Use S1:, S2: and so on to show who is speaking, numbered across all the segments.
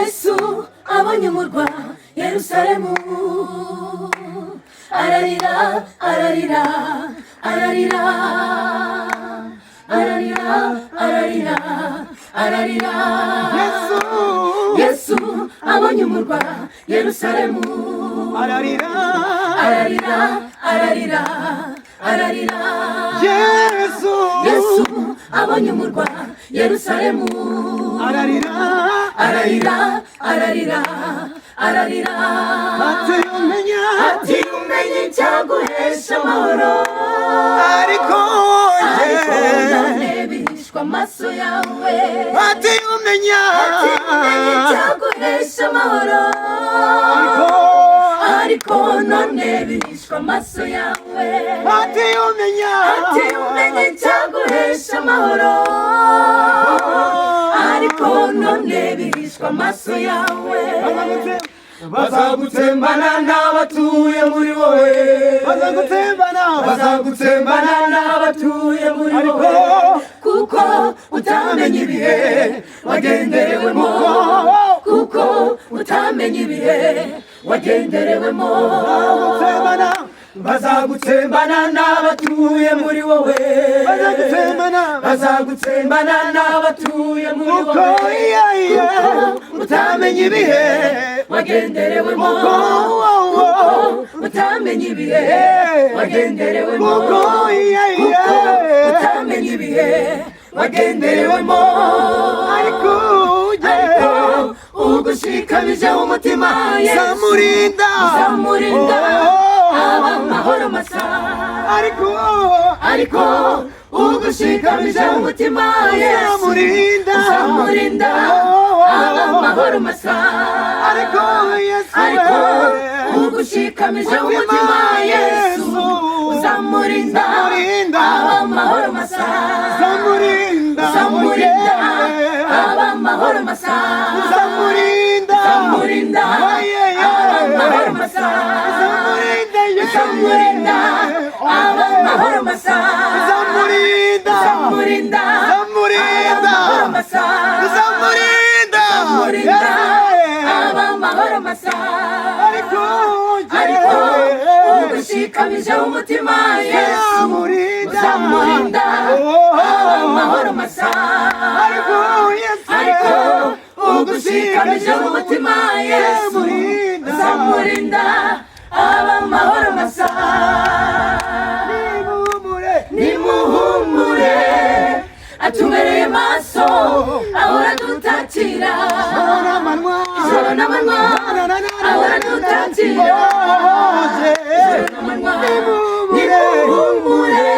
S1: yesu abonye umurwa yerusalemu ararira ararira ararira ararira ararira ararira yesu abonye umurwa yerusalemu
S2: ararira
S1: ararira ararira ararira
S2: yesu
S1: abonye umurwa yerusalemu
S2: ararira
S1: ararira ararira ararira ati umenye icyaguhesha amahoro
S2: ariko
S1: none bihishwa amaso yawe
S2: ati umenya
S1: icyaguhesha amahoro ariko none bihishwa amaso yawe
S2: ati umenya
S1: icyaguhesha amahoro ariko none bihishwa amaso yawe
S2: bazagutsembana n'abatuye muri wowe bazagutsembana n'abatuye muri wowe
S1: kuko utamenye ibihe wagenderewemo kuko utamenye ibihe wagenderewemo
S2: bazagutsembana n'abatuye muri wowe bazagutsembana n'abatuye muri wowe kuko utamenye ibihe
S1: wagenderewemo kuko utamenye ibihe wagenderewemo kuko utamenye ibihe wagenderewemo
S2: ariko
S1: ugushikamije umutima
S2: zamurinda
S1: aba amahoro masa ariko ugushikamije umutima
S2: zamurinda
S1: aba amahoro masa ariko ugushikamije umutima yesu uzamurinda aba amahoro masa
S2: zamurinda
S1: aba amahoro masa
S2: zamurinda
S1: aba amahoro masa zamurinda aba amahoro masa zamurinda amahoro masa aba amahoro masa ariko ugushikamije umutima yesu uzamurinda aba amahoro masa ariko ugushikamije umutima yesu uzamurinda aba amahoro masa nimuhumure atubereye maso ahora dutakira ijoro n'amanywa ahora dutakira ijoro n'amanywa nimuhumure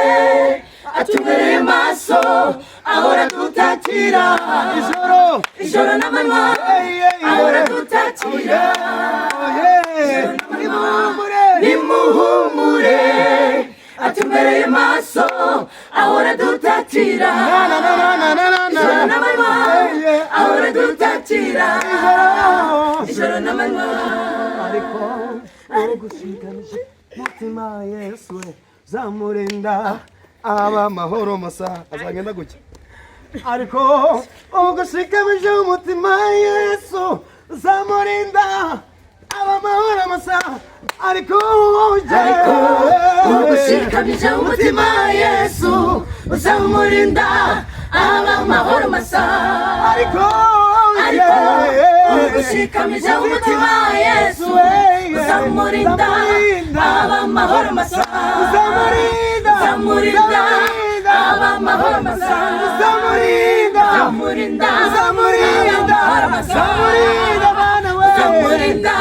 S1: atubereye maso ahora dutakira ijoro n'amanywa ahora dutakira nimuhumure atubereye maso ahora dutakira ijoro n'amanywa ahora dutakira ijoro n'amanywa
S2: ariko ugushikamije umutima yesu zamurinda aba amahoro masa azagenda gutya ariko ugushikamije umutima yesu zamurinda aba amahoro masa ariko
S1: ugushikamije umutima yesu uzamurinda aba amahoro masa ariko ugushikamije umutima yesu uzamurinda aba amahoro masa zamurinda aba amahoro masa zamurinda amahoro masa zamurinda